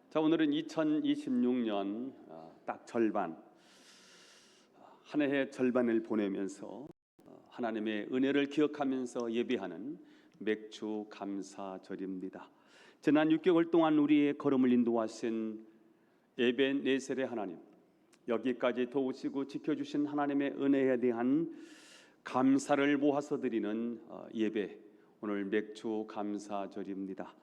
자, 오늘은 2026년 딱 절반, 한 해의 절반을 보내면서 하나님의 은혜를 기억하면서 예배하는 맥주 감사절입니다. 지난 6개월 동안 우리의 걸음을 인도하신 에벤네셀의 하나님, 여기까지 도우시고 지켜주신 하나님의 은혜에 대한 감사를 모아서 드리는 예배, 오늘 맥주 감사절입니다.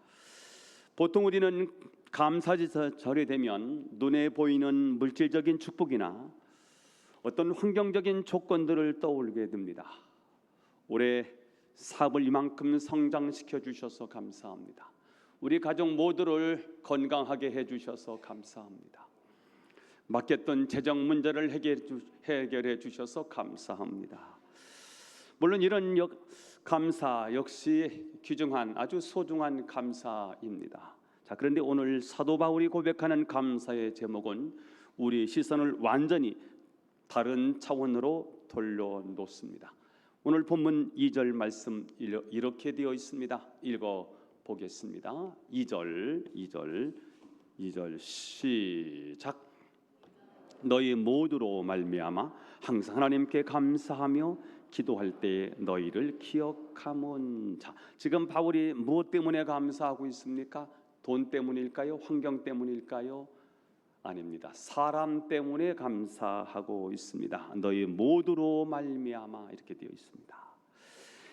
보통 우리는 감사절이 되면 눈에 보이는 물질적인 축복이나 어떤 환경적인 조건들을 떠올리게 됩니다. 올해 사업을 이만큼 성장시켜 주셔서 감사합니다. 우리 가족 모두를 건강하게 해주셔서 감사합니다. 맡겼던 재정 문제를 해결해 주셔서 감사합니다. 물론 이런 감사 역시 귀중한 아주 소중한 감사입니다. 자, 그런데 오늘 사도 바울이 고백하는 감사의 제목은 우리 시선을 완전히 다른 차원으로 돌려놓습니다. 오늘 본문 2절 말씀 이렇게 되어 있습니다. 읽어보겠습니다. 2절 시작. 너희 모두로 말미암아 항상 하나님께 감사하며 기도할 때 너희를 기억하면. 자, 지금 바울이 무엇 때문에 감사하고 있습니까? 돈 때문일까요? 환경 때문일까요? 아닙니다. 사람 때문에 감사하고 있습니다. 너희 모두로 말미암아 이렇게 되어 있습니다.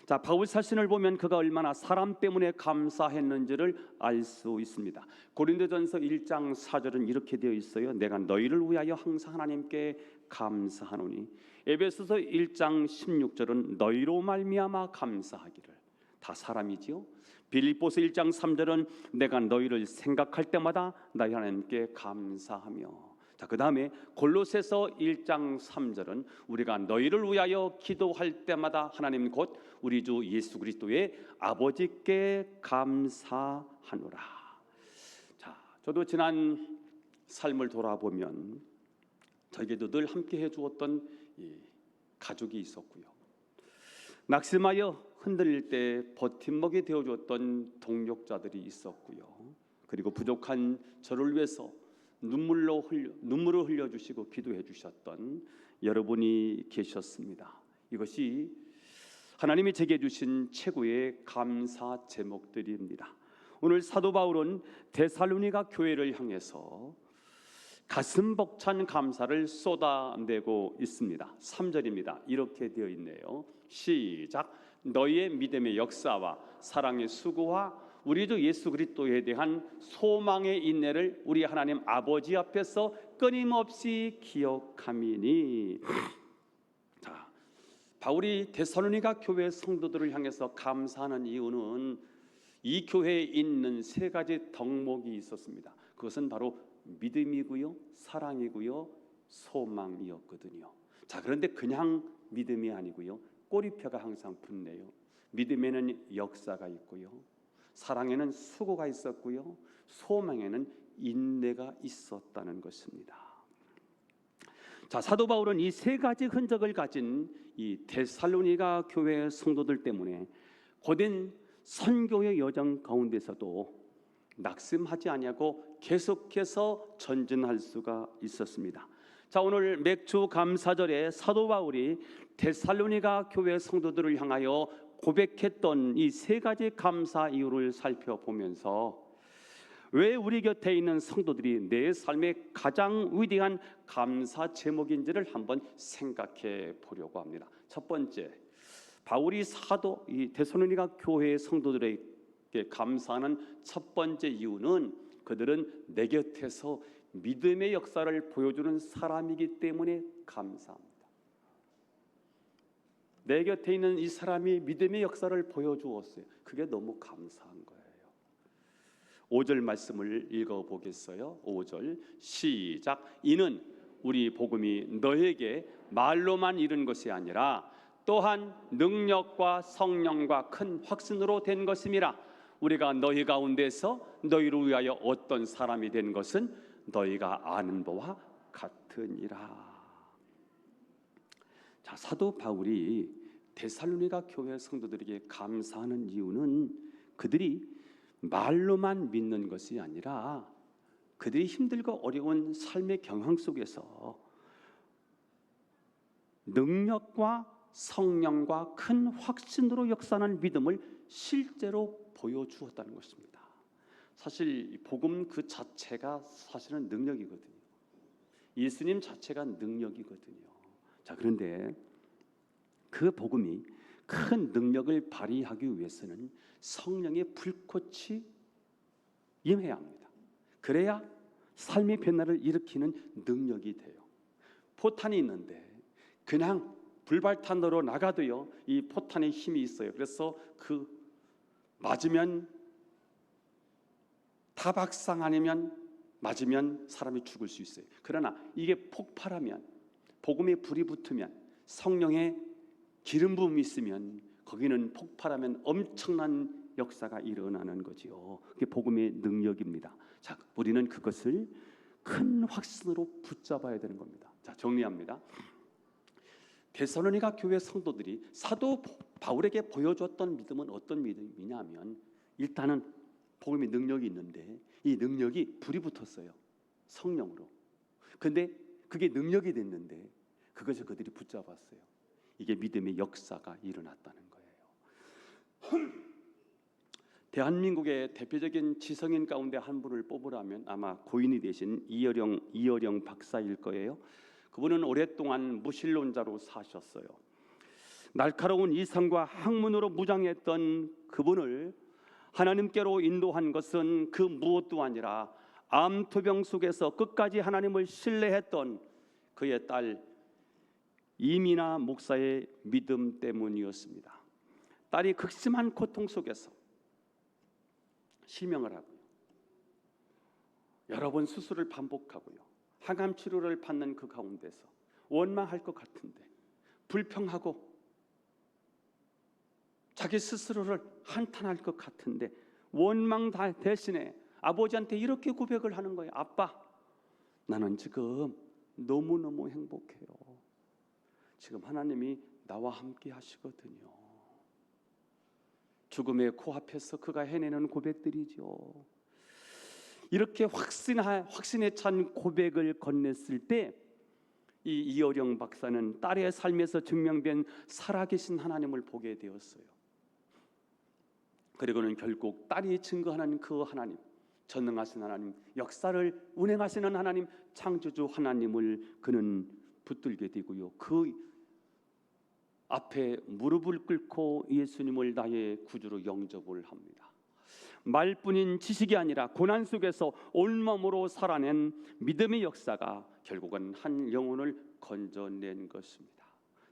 자, 바울 사신을 보면 그가 얼마나 사람 때문에 감사했는지를 알 수 있습니다. 고린도전서 1장 4절은 이렇게 되어 있어요. 내가 너희를 위하여 항상 하나님께 감사하노니. 에베소서 1장 16절은 너희로 말미암아 감사하기를. 다 사람이지요. 빌립보서 1장 3절은 내가 너희를 생각할 때마다 나의 하나님께 감사하며. 자, 그 다음에 골로새서 1장 3절은 우리가 너희를 위하여 기도할 때마다 하나님 곧 우리 주 예수 그리스도의 아버지께 감사하노라. 자, 저도 지난 삶을 돌아보면 저에게도 늘 함께 해주었던 가족이 있었고요. 낙심하여 흔들릴 때 버팀목이 되어주었던 동력자들이 있었고요. 그리고 부족한 저를 위해서 눈물을 흘려주시고 기도해 주셨던 여러분이 계셨습니다. 이것이 하나님이 제게 주신 최고의 감사 제목들입니다. 오늘 사도 바울은 데살로니가 교회를 향해서 가슴 벅찬 감사를 쏟아내고 있습니다. 3절입니다. 이렇게 되어 있네요. 시작. 너희의 믿음의 역사와 사랑의 수고와 우리 주 예수 그리스도에 대한 소망의 인내를 우리 하나님 아버지 앞에서 끊임없이 기억함이니. 자, 바울이 데살로니가 교회 성도들을 향해서 감사하는 이유는 이 교회에 있는 세 가지 덕목이 있었습니다. 그것은 바로 믿음이고요, 사랑이고요, 소망이었거든요. 자, 그런데 그냥 믿음이 아니고요, 꼬리표가 항상 붙네요. 믿음에는 역사가 있고요, 사랑에는 수고가 있었고요, 소망에는 인내가 있었다는 것입니다. 자, 사도 바울은 이 세 가지 흔적을 가진 이 데살로니가 교회 성도들 때문에 고된 선교의 여정 가운데서도 낙심하지 아니하고 계속해서 전진할 수가 있었습니다. 자, 오늘 맥주 감사절에 사도 바울이 데살로니가 교회 성도들을 향하여 고백했던 이 세 가지 감사 이유를 살펴보면서 왜 우리 곁에 있는 성도들이 내 삶의 가장 위대한 감사 제목인지를 한번 생각해 보려고 합니다. 첫 번째, 바울이 사도 이 데살로니가 교회 성도들에게 감사하는 첫 번째 이유는 그들은 내 곁에서 믿음의 역사를 보여주는 사람이기 때문에 감사합니다. 내 곁에 있는 이 사람이 믿음의 역사를 보여주었어요. 그게 너무 감사한 거예요. 5절 말씀을 읽어보겠어요. 5절 시작. 이는 우리 복음이 너에게 말로만 이른 것이 아니라 또한 능력과 성령과 큰 확신으로 된 것임이라. 우리가 너희 가운데서 너희를 위하여 어떤 사람이 된 것은 너희가 아는 바와 같으니라. 자, 사도 바울이 데살로니가 교회 성도들에게 감사하는 이유는 그들이 말로만 믿는 것이 아니라 그들이 힘들고 어려운 삶의 경황 속에서 능력과 성령과 큰 확신으로 역사하는 믿음을 실제로 보여주었다는 것입니다. 사실 복음 그 자체가 사실은 능력이거든요. 예수님 자체가 능력이거든요. 자, 그런데 그 복음이 큰 능력을 발휘하기 위해서는 성령의 불꽃이 임해야 합니다. 그래야 삶의 변화를 일으키는 능력이 돼요. 포탄이 있는데 그냥 불발탄으로 나가도요, 이 포탄에 힘이 있어요. 그래서 그 맞으면 타박상 아니면 맞으면 사람이 죽을 수 있어요. 그러나 이게 폭발하면, 복음에 불이 붙으면, 성령의 기름 부음이 있으면 거기는 폭발하면 엄청난 역사가 일어나는 거지요. 그게 복음의 능력입니다. 자, 우리는 그것을 큰 확신으로 붙잡아야 되는 겁니다. 자, 정리합니다. 데살로니가 교회 성도들이 사도 바울에게 보여줬던 믿음은 어떤 믿음이냐면, 일단은 복음의 능력이 있는데 이 능력이 불이 붙었어요. 성령으로. 근데 그게 능력이 됐는데 그것을 그들이 붙잡았어요. 이게 믿음의 역사가 일어났다는 거예요. 대한민국의 대표적인 지성인 가운데 한 분을 뽑으라면 아마 고인이 되신 이어령 박사일 거예요. 그분은 오랫동안 무신론자로 사셨어요. 날카로운 이성과 학문으로 무장했던 그분을 하나님께로 인도한 것은 그 무엇도 아니라 암투병 속에서 끝까지 하나님을 신뢰했던 그의 딸 이민아 목사의 믿음 때문이었습니다. 딸이 극심한 고통 속에서 실명을 하고요, 여러 번 수술을 반복하고요, 항암 치료를 받는 그 가운데서 원망할 것 같은데, 불평하고 자기 스스로를 한탄할 것 같은데, 원망 대신에 아버지한테 이렇게 고백을 하는 거예요. 아빠, 나는 지금 너무너무 행복해요. 지금 하나님이 나와 함께 하시거든요. 죽음의 코앞에서 그가 해내는 고백들이죠. 이렇게 확신에 찬 고백을 건넸을 때 이 이어령 박사는 딸의 삶에서 증명된 살아계신 하나님을 보게 되었어요. 그리고는 결국 딸이 증거하는 그 하나님, 전능하신 하나님, 역사를 운행하시는 하나님, 창조주 하나님을 그는 붙들게 되고요, 그 앞에 무릎을 꿇고 예수님을 나의 구주로 영접을 합니다. 말뿐인 지식이 아니라 고난 속에서 온몸으로 살아낸 믿음의 역사가 결국은 한 영혼을 건져낸 것입니다.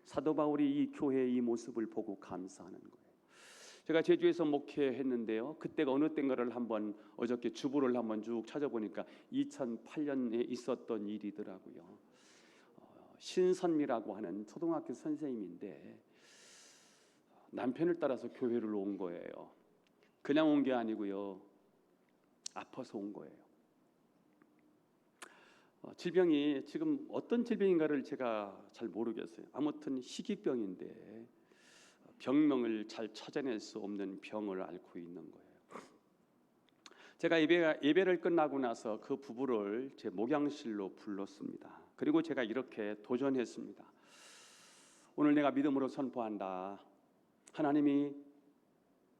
사도 바울이 이 교회의 이 모습을 보고 감사하는 거예요. 제가 제주에서 목회했는데요, 그때가 어느 때인가를 한번 어저께 주보를 한번 쭉 찾아보니까 2008년에 있었던 일이더라고요. 신선미라고 하는 초등학교 선생님인데 남편을 따라서 교회를 온 거예요. 그냥 온 게 아니고요, 아파서 온 거예요. 질병이 지금 어떤 질병인가를 제가 잘 모르겠어요. 아무튼 희귀병인데 병명을 잘 찾아낼 수 없는 병을 앓고 있는 거예요. 제가 예배를 끝나고 나서 그 부부를 제 목양실로 불렀습니다. 그리고 제가 이렇게 도전했습니다. 오늘 내가 믿음으로 선포한다. 하나님이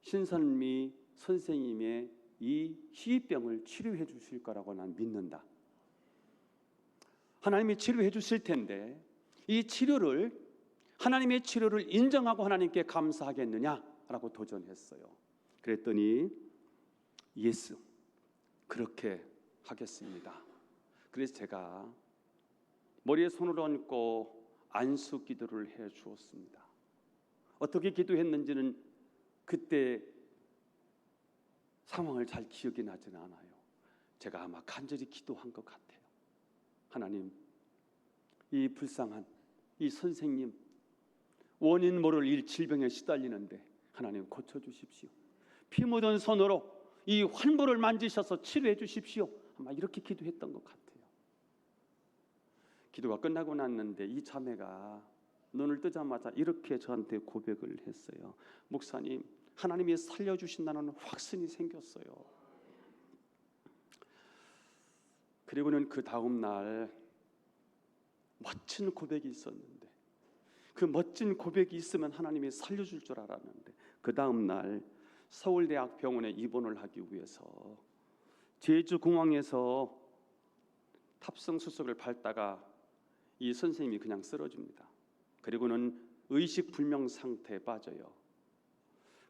신선미 선생님의 이 희귀병을 치료해 주실 거라고 난 믿는다. 하나님이 치료해 주실 텐데 이 치료를, 하나님의 치료를 인정하고 하나님께 감사하겠느냐라고 도전했어요. 그랬더니 예수, 그렇게 하겠습니다. 그래서 제가 머리에 손을 얹고 안수 기도를 해 주었습니다. 어떻게 기도했는지는 그때 상황을 잘 기억이 나지는 않아요. 제가 아마 간절히 기도한 것 같아요. 하나님, 이 불쌍한 이 선생님, 원인 모를 이 질병에 시달리는데 하나님 고쳐주십시오. 피 묻은 손으로 이 환부를 만지셔서 치료해 주십시오. 아마 이렇게 기도했던 것 같아요. 기도가 끝나고 났는데 이 자매가 눈을 뜨자마자 이렇게 저한테 고백을 했어요. 목사님, 하나님이 살려주신다는 확신이 생겼어요. 그리고는 그 다음 날 멋진 고백이 있었는데, 그 멋진 고백이 있으면 하나님이 살려줄 줄 알았는데, 그 다음 날 서울대학병원에 입원을 하기 위해서 제주공항에서 탑승 수속을 밟다가 이 선생님이 그냥 쓰러집니다. 그리고는 의식불명 상태에 빠져요.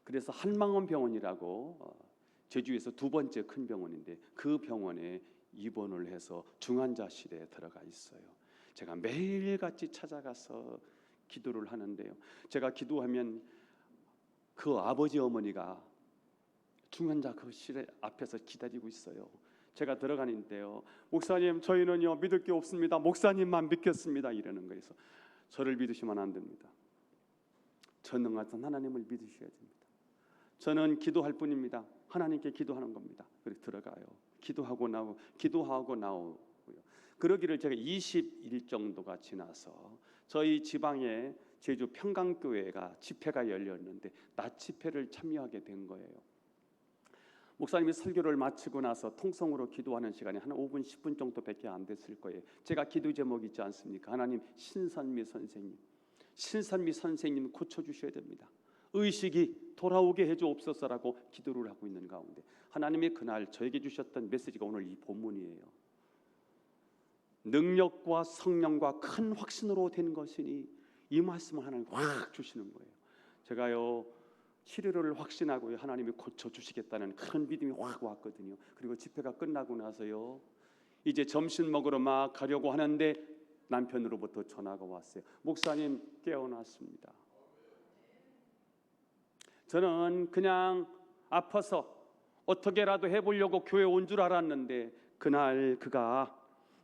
그래서 한망원 병원이라고 제주에서 두 번째 큰 병원인데, 그 병원에 입원을 해서 중환자실에 들어가 있어요. 제가 매일같이 찾아가서 기도를 하는데요, 제가 기도하면 그 아버지 어머니가 중환자 그 실 앞에서 기다리고 있어요. 제가 들어가는데요, 목사님, 저희는요 믿을 게 없습니다. 목사님만 믿겠습니다. 이러는 거예요. 그래서 저를 믿으시면 안 됩니다. 전능하신 하나님을 믿으셔야 됩니다. 저는 기도할 뿐입니다. 하나님께 기도하는 겁니다. 그래서 들어가요. 기도하고 나오고요. 그러기를 제가 20일 정도가 지나서 저희 지방에 제주 평강교회가 집회가 열렸는데 낮 집회를 참여하게 된 거예요. 목사님이 설교를 마치고 나서 통성으로 기도하는 시간이 한 5분 10분 정도밖에 안 됐을 거예요. 제가 기도 제목이 있지 않습니까? 하나님, 신선미 선생님 고쳐주셔야 됩니다. 의식이 돌아오게 해주옵소서라고 기도를 하고 있는 가운데 하나님이 그날 저에게 주셨던 메시지가 오늘 이 본문이에요. 능력과 성령과 큰 확신으로 된 것이니 이 말씀을 하나님 확 주시는 거예요. 제가요 치료를 확신하고요, 하나님이 고쳐주시겠다는 큰 믿음이 확 왔거든요. 그리고 집회가 끝나고 나서요, 이제 점심 먹으러 막 가려고 하는데 남편으로부터 전화가 왔어요. 목사님, 깨어났습니다. 저는 그냥 아파서 어떻게라도 해보려고 교회 온 줄 알았는데, 그날 그가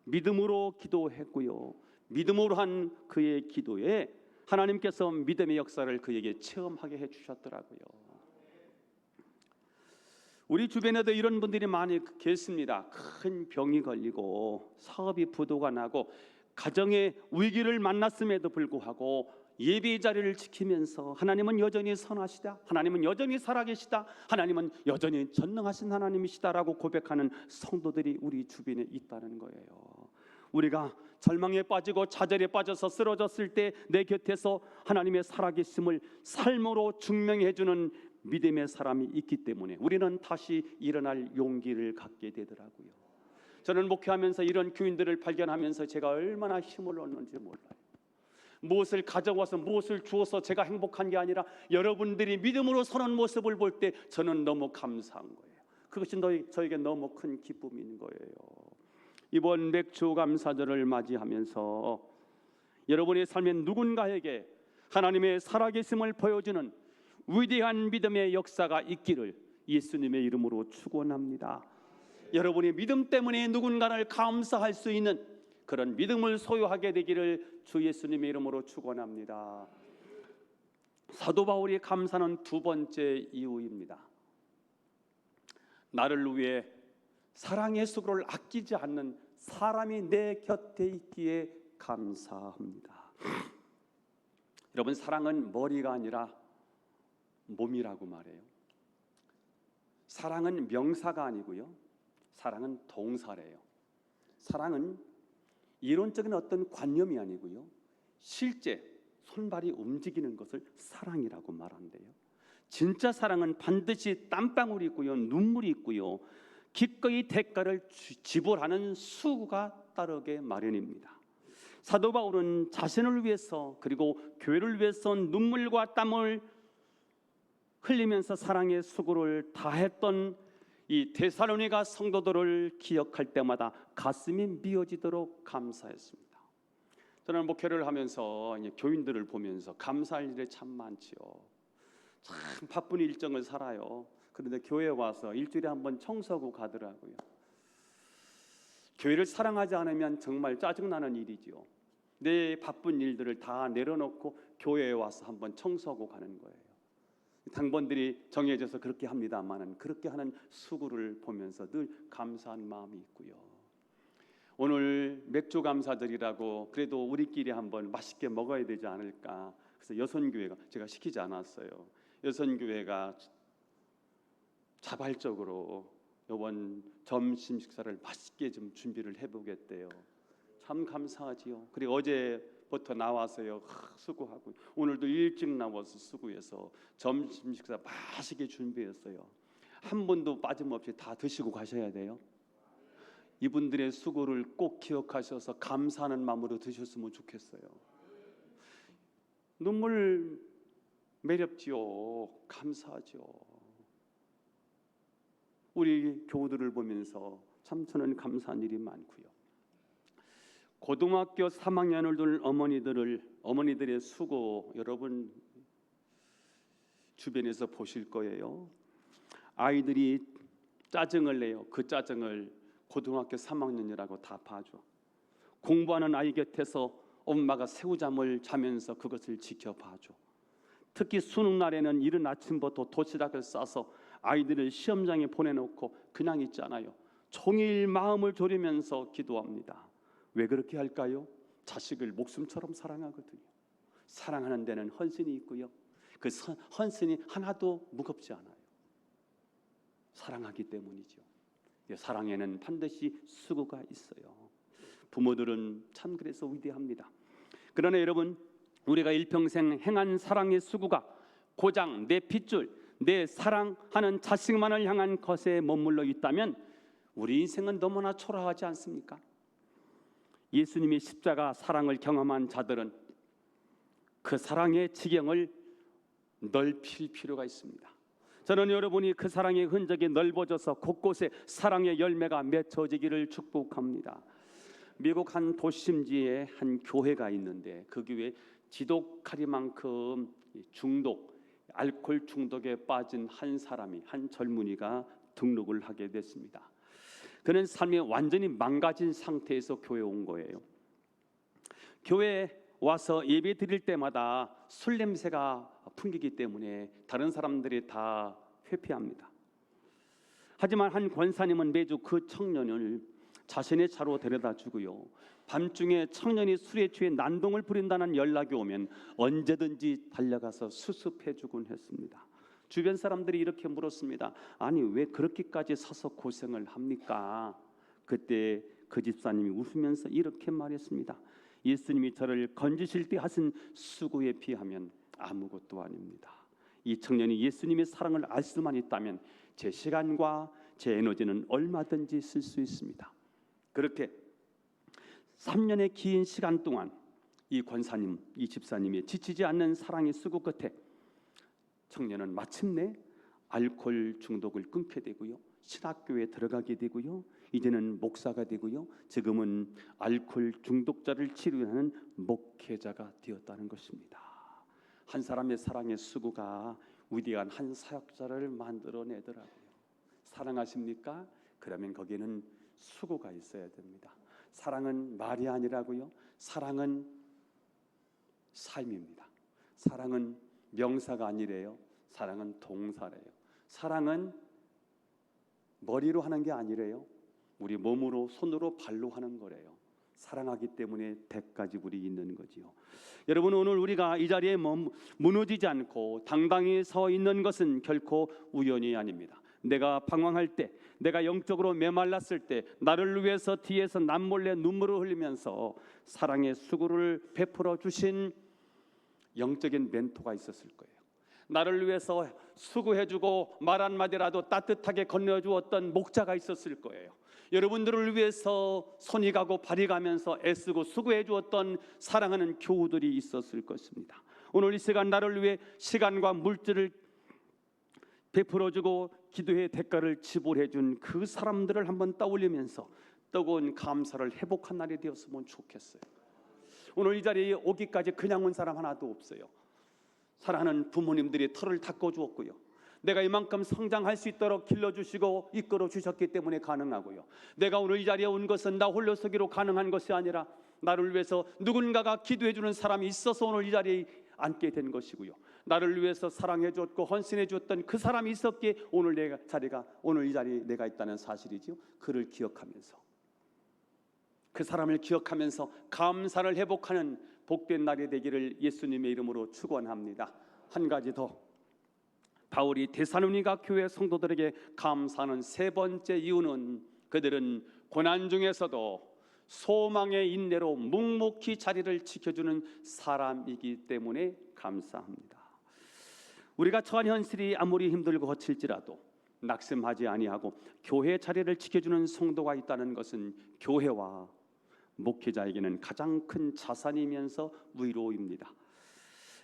믿음으로 기도했고요, 믿음으로 한 그의 기도에 하나님께서 믿음의 역사를 그에게 체험하게 해주셨더라고요. 우리 주변에도 이런 분들이 많이 계십니다. 큰 병이 걸리고 사업이 부도가 나고 가정의 위기를 만났음에도 불구하고 예배의 자리를 지키면서 하나님은 여전히 선하시다, 하나님은 여전히 살아계시다, 하나님은 여전히 전능하신 하나님이시다라고 고백하는 성도들이 우리 주변에 있다는 거예요. 우리가 절망에 빠지고 좌절에 빠져서 쓰러졌을 때 내 곁에서 하나님의 살아계심을 삶으로 증명해 주는 믿음의 사람이 있기 때문에 우리는 다시 일어날 용기를 갖게 되더라고요. 저는 목회하면서 이런 교인들을 발견하면서 제가 얼마나 힘을 얻는지 몰라요. 무엇을 가져와서 무엇을 주어서 제가 행복한 게 아니라 여러분들이 믿음으로 서는 모습을 볼 때 저는 너무 감사한 거예요. 그것이 저에게 너무 큰 기쁨인 거예요. 이번 맥주감사절을 맞이하면서 여러분의 삶에 누군가에게 하나님의 살아계심을 보여주는 위대한 믿음의 역사가 있기를 예수님의 이름으로 축원합니다. 여러분의 믿음 때문에 누군가를 감사할 수 있는 그런 믿음을 소유하게 되기를 주 예수님의 이름으로 축원합니다. 사도 바울이 감사는 두 번째 이유입니다. 나를 위해 사랑의 수고를 아끼지 않는 사람이 내 곁에 있기에 감사합니다. 여러분, 사랑은 머리가 아니라 몸이라고 말해요. 사랑은 명사가 아니고요, 사랑은 동사래요. 사랑은 이론적인 어떤 관념이 아니고요, 실제 손발이 움직이는 것을 사랑이라고 말한대요. 진짜 사랑은 반드시 땀방울이 있고요, 눈물이 있고요, 기꺼이 대가를 지불하는 수고가 따르게 마련입니다. 사도 바울은 자신을 위해서 그리고 교회를 위해서 눈물과 땀을 흘리면서 사랑의 수고를 다했던 이 데살로니가 성도들을 기억할 때마다 가슴이 미어지도록 감사했습니다. 저는 목회를 하면서 교인들을 보면서 감사할 일이 참 많지요. 참 바쁜 일정을 살아요. 그런데 교회에 와서 일주일에 한 번 청소하고 가더라고요. 교회를 사랑하지 않으면 정말 짜증나는 일이지요. 내 바쁜 일들을 다 내려놓고 교회에 와서 한번 청소하고 가는 거예요. 당번들이 정해져서 그렇게 합니다만은 그렇게 하는 수고를 보면서 늘 감사한 마음이 있고요. 오늘 맥주 감사절이라고 그래도 우리끼리 한번 맛있게 먹어야 되지 않을까. 그래서 여선교회가, 제가 시키지 않았어요, 여선교회가 자발적으로 한번 점심 식사를 맛있게 좀 준비를 해보겠대요. 참 감사하지요. 그리고 어제부터 나와서요 수고하고 오늘도 일찍 나와서 수고해서 점심 식사 맛있게 준비했어요. 한 번도 빠짐없이 다 드시고 가셔야 돼요. 이분들의 수고를 꼭 기억하셔서 감사하는 마음으로 드셨으면 좋겠어요. 눈물 매렵지요. 감사하죠. 우리 교우들을 보면서 참 저는 감사한 일이 많고요. 고등학교 3학년을 둘 어머니들의 수고 여러분 주변에서 보실 거예요. 아이들이 짜증을 내요. 그 짜증을 고등학교 3학년이라고 다 봐줘. 공부하는 아이 곁에서 엄마가 새우잠을 자면서 그것을 지켜봐줘. 특히 수능 날에는 이른 아침부터 도시락을 싸서 아이들을 시험장에 보내놓고 그냥 있잖아요. 종일 마음을 졸이면서 기도합니다. 왜 그렇게 할까요? 자식을 목숨처럼 사랑하거든요. 사랑하는 데는 헌신이 있고요. 그 헌신이 하나도 무겁지 않아요. 사랑하기 때문이죠. 사랑에는 반드시 수고가 있어요. 부모들은 참 그래서 위대합니다. 그러나 여러분, 우리가 일평생 행한 사랑의 수고가 고장 내 핏줄, 내 사랑하는 자식만을 향한 것에 머물러 있다면 우리 인생은 너무나 초라하지 않습니까? 예수님의 십자가 사랑을 경험한 자들은 그 사랑의 지경을 넓힐 필요가 있습니다. 저는 여러분이 그 사랑의 흔적이 넓어져서 곳곳에 사랑의 열매가 맺혀지기를 축복합니다. 미국 한 도심지에 한 교회가 있는데 그 교회에 지독하리만큼 알코올 중독에 빠진 한 젊은이가 등록을 하게 됐습니다. 그는 삶이 완전히 망가진 상태에서 교회에 온 거예요. 교회에 와서 예배 드릴 때마다 술 냄새가 풍기기 때문에 다른 사람들이 다 회피합니다. 하지만 한 권사님은 매주 그 청년을 자신의 차로 데려다 주고요, 밤중에 청년이 술에 취해 난동을 부린다는 연락이 오면 언제든지 달려가서 수습해 주곤 했습니다. 주변 사람들이 이렇게 물었습니다. 아니 왜 그렇게까지 서서 고생을 합니까? 그때 그 집사님이 웃으면서 이렇게 말했습니다. 예수님이 저를 건지실 때 하신 수고에 비하면 아무것도 아닙니다. 이 청년이 예수님의 사랑을 알 수만 있다면 제 시간과 제 에너지는 얼마든지 쓸 수 있습니다. 그렇게 3년의 긴 시간 동안 이 권사님, 이 집사님의 지치지 않는 사랑의 수고 끝에 청년은 마침내 알코올 중독을 끊게 되고요, 신학교에 들어가게 되고요, 이제는 목사가 되고요, 지금은 알코올 중독자를 치료하는 목회자가 되었다는 것입니다. 한 사람의 사랑의 수고가 위대한 한 사역자를 만들어내더라고요. 사랑하십니까? 그러면 거기에는 수고가 있어야 됩니다. 사랑은 말이 아니라고요. 사랑은 삶입니다. 사랑은 명사가 아니래요. 사랑은 동사래요. 사랑은 머리로 하는 게 아니래요. 우리 몸으로, 손으로, 발로 하는 거래요. 사랑하기 때문에 대가 지불이 있는 거지요. 여러분, 오늘 우리가 이 자리에 무너지지 않고 당당히 서 있는 것은 결코 우연이 아닙니다. 내가 방황할 때, 내가 영적으로 메말랐을 때 나를 위해서 뒤에서 남몰래 눈물을 흘리면서 사랑의 수고를 베풀어 주신 영적인 멘토가 있었을 거예요. 나를 위해서 수고해주고 말 한마디라도 따뜻하게 건네주었던 목자가 있었을 거예요. 여러분들을 위해서 손이 가고 발이 가면서 애쓰고 수고해주었던 사랑하는 교우들이 있었을 것입니다. 오늘 이 시간 나를 위해 시간과 물질을 베풀어주고 기도의 대가를 지불해준 그 사람들을 한번 떠올리면서 뜨거운 감사를 회복한 날이 되었으면 좋겠어요. 오늘 이 자리에 오기까지 그냥 온 사람 하나도 없어요. 사랑하는 부모님들이 털을 닦아주었고요, 내가 이만큼 성장할 수 있도록 길러주시고 이끌어 주셨기 때문에 가능하고요, 내가 오늘 이 자리에 온 것은 나 홀로 서기로 가능한 것이 아니라 나를 위해서 누군가가 기도해 주는 사람이 있어서 오늘 이 자리에 앉게 된 것이고요, 나를 위해서 사랑해 줬고 헌신해 줬던 그 사람이 있었기에 오늘 이 자리에 내가 있다는 사실이지요. 그를 기억하면서, 그 사람을 기억하면서 감사를 회복하는 복된 날이 되기를 예수님의 이름으로 축원합니다. 한 가지 더, 바울이 데살로니가 교회 성도들에게 감사하는 세 번째 이유는 그들은 고난 중에서도 소망의 인내로 묵묵히 자리를 지켜주는 사람이기 때문에 감사합니다. 우리가 처한 현실이 아무리 힘들고 거칠지라도 낙심하지 아니하고 교회 자리를 지켜주는 성도가 있다는 것은 교회와 목회자에게는 가장 큰 자산이면서 위로입니다.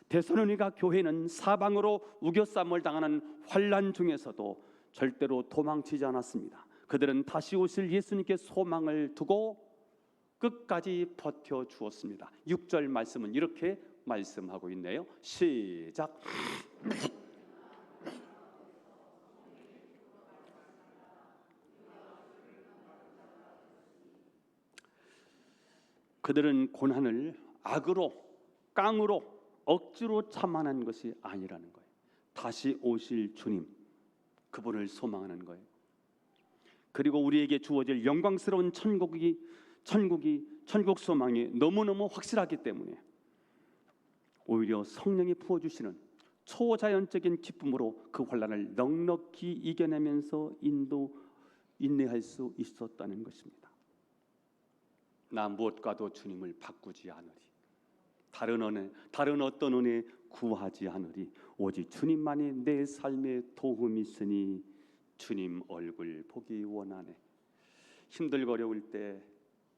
데살로니가 교회는 사방으로 우겨쌈을 당하는 환난 중에서도 절대로 도망치지 않았습니다. 그들은 다시 오실 예수님께 소망을 두고 끝까지 버텨 주었습니다. 6절 말씀은 이렇게 말씀하고 있네요. 시작. 그들은 고난을 악으로 깡으로 억지로 참아낸 것이 아니라는 거예요. 다시 오실 주님, 그분을 소망하는 거예요. 그리고 우리에게 주어질 영광스러운 천국 소망이 너무너무 확실하기 때문에 오히려 성령이 부어주시는 초자연적인 기쁨으로 그 환난을 넉넉히 이겨내면서 인내할 수 있었다는 것입니다. 나 무엇과도 주님을 바꾸지 않으리. 다른 어떤 은혜 구하지 않으리. 오직 주님만이 내 삶의 도움이 있으니 주님 얼굴 보기 원하네. 힘들고 어려울 때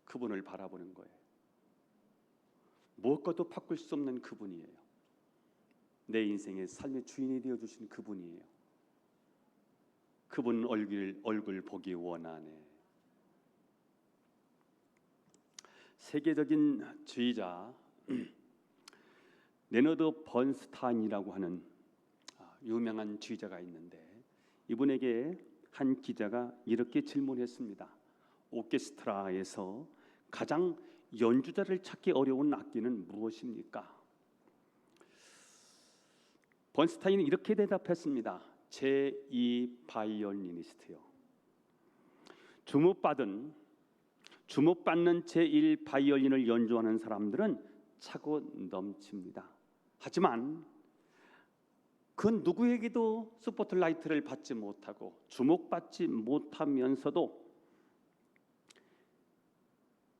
그분을 바라보는 거예요. 무엇과도 바꿀 수 없는 그분이에요. 내 인생의 삶의 주인이 되어주신 그분이에요. 그분 얼굴 보기 원하네. 세계적인 지휘자 레너드 번스타인이라고 하는 유명한 지휘자가 있는데 이분에게 한 기자가 이렇게 질문했습니다. 오케스트라에서 가장 연주자를 찾기 어려운 악기는 무엇입니까? 번스타인은 이렇게 대답했습니다. 제2 바이올리니스트요. 주목받는 제1 바이올린을 연주하는 사람들은 차고 넘칩니다. 하지만 그 누구에게도 스포트라이트를 받지 못하고 주목받지 못하면서도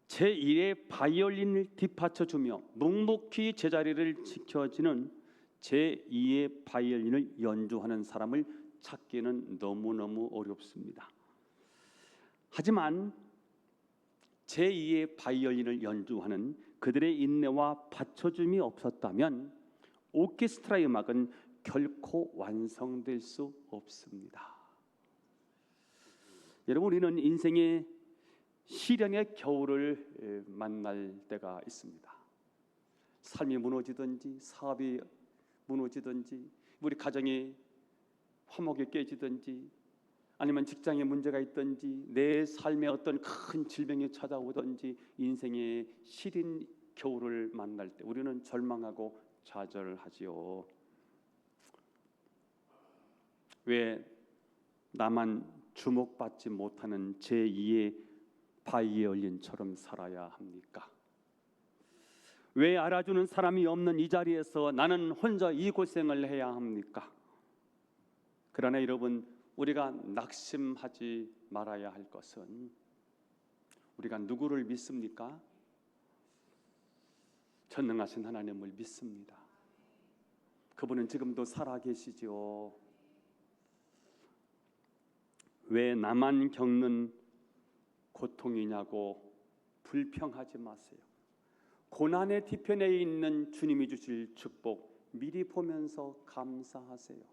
제1의 바이올린을 뒷받쳐주며 묵묵히 제자리를 지켜지는 제2의 바이올린을 연주하는 사람을 찾기는 너무너무 어렵습니다. 하지만 제2의 바이올린을 연주하는 그들의 인내와 받쳐줌이 없었다면 오케스트라의 음악은 결코 완성될 수 없습니다. 여러분, 우리는 인생의 시련의 겨울을 만날 때가 있습니다. 삶이 무너지든지 사업이 무너지든지 우리 가정이 화목이 깨지든지 아니면 직장에 문제가 있든지 내 삶에 어떤 큰 질병이 찾아오든지 인생의 시린 겨울을 만날 때 우리는 절망하고 좌절하지요. 왜 나만 주목받지 못하는 제2의 바이올린처럼 살아야 합니까? 왜 알아주는 사람이 없는 이 자리에서 나는 혼자 이 고생을 해야 합니까? 그러나 여러분, 우리가 낙심하지 말아야 할 것은 우리가 누구를 믿습니까? 전능하신 하나님을 믿습니다. 그분은 지금도 살아계시죠. 왜 나만 겪는 고통이냐고 불평하지 마세요. 고난의 뒤편에 있는 주님이 주실 축복 미리 보면서 감사하세요.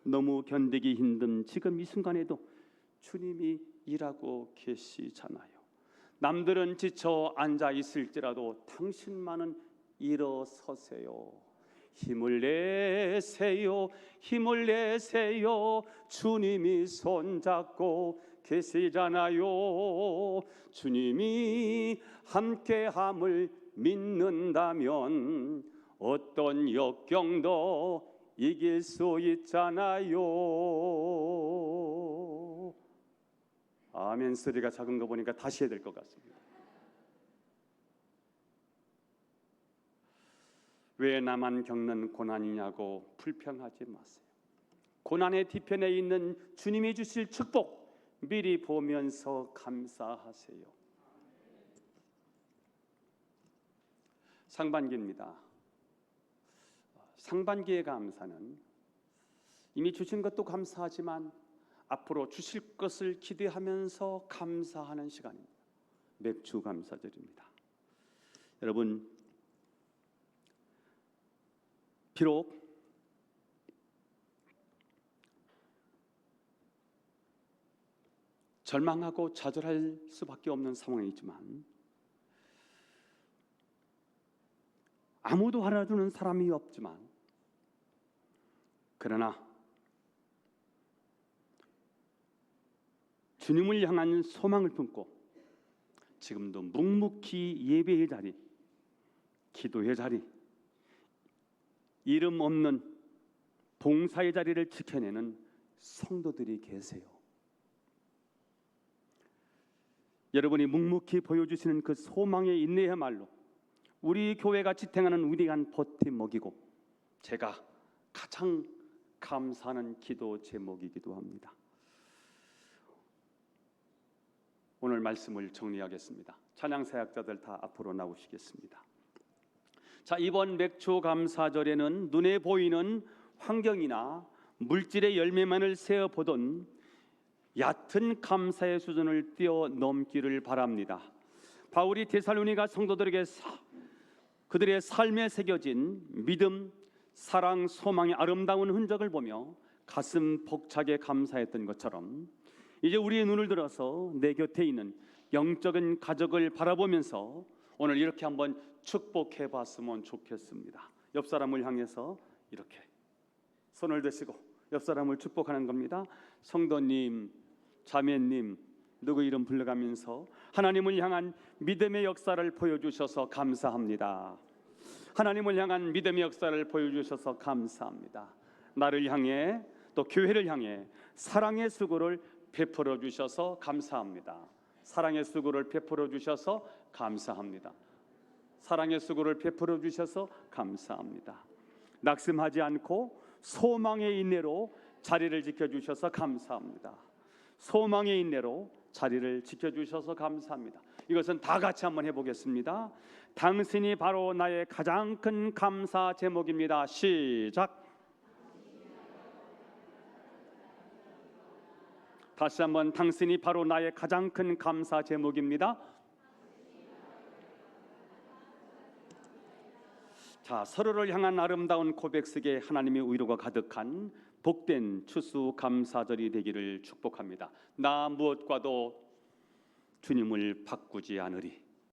너무 견디기 힘든 지금 이 순간에도 주님이 일하고 계시잖아요. 남들은 지쳐 앉아 있을지라도 당신만은 일어서세요. 힘을 내세요. 힘을 내세요. 주님이 손잡고 계시잖아요. 주님이 함께함을 믿는다면 어떤 역경도 이길 수 있잖아요. 아멘 소리가 작은 거 보니까 다시 해야 될 것 같습니다. 왜 나만 겪는 고난이냐고 불평하지 마세요. 고난의 뒤편에 있는 주님이 주실 축복 미리 보면서 감사하세요. 상반기입니다. 상반기의 감사는 이미 주신 것도 감사하지만 앞으로 주실 것을 기대하면서 감사하는 시간입니다. 맥주 감사절입니다. 여러분, 비록 절망하고 좌절할 수밖에 없는 상황이지만 아무도 알아주는 사람이 없지만 그러나 주님을 향한 소망을 품고 지금도 묵묵히 예배의 자리, 기도의 자리, 이름 없는 봉사의 자리를 지켜내는 성도들이 계세요. 여러분이 묵묵히 보여주시는 그 소망의 인내야말로 우리 교회가 지탱하는 위대한 버팀목이고 제가 가장 감사하는 기도 제목이기도 합니다. 오늘 말씀을 정리하겠습니다. 찬양사역자들 다 앞으로 나오시겠습니다. 자, 이번 맥주 감사절에는 눈에 보이는 환경이나 물질의 열매만을 세어보던 얕은 감사의 수준을 뛰어넘기를 바랍니다. 바울이 데살로니가 성도들에게 그들의 삶에 새겨진 믿음, 사랑, 소망의 아름다운 흔적을 보며 가슴 벅차게 감사했던 것처럼 이제 우리의 눈을 들어서 내 곁에 있는 영적인 가족을 바라보면서 오늘 이렇게 한번 축복해 봤으면 좋겠습니다. 옆 사람을 향해서 이렇게 손을 드시고 옆 사람을 축복하는 겁니다. 성도님, 자매님, 누구 이름 불러가면서 하나님을 향한 믿음의 역사를 보여주셔서 감사합니다. 하나님을 향한 믿음의 역사를 보여주셔서 감사합니다. 나를 향해 또 교회를 향해 사랑의 수고를 베풀어 주셔서 감사합니다. 사랑의 수고를 베풀어 주셔서 감사합니다. 사랑의 수고를 베풀어 주셔서 감사합니다. 낙심하지 않고 소망의 인내로 자리를 지켜주셔서 감사합니다. 소망의 인내로 자리를 지켜주셔서 감사합니다. 이것은 다 같이 한번 해보겠습니다. 당신이 바로 나의 가장 큰 감사 제목입니다. 시작. 다시 한번 당신이 바로 나의 가장 큰 감사 제목입니다. 자, 서로를 향한 아름다운 고백 속에 하나님의 위로가 가득한 복된 추수감사절이 되기를 축복합니다. 나 무엇과도 주님을 바꾸지 않으리.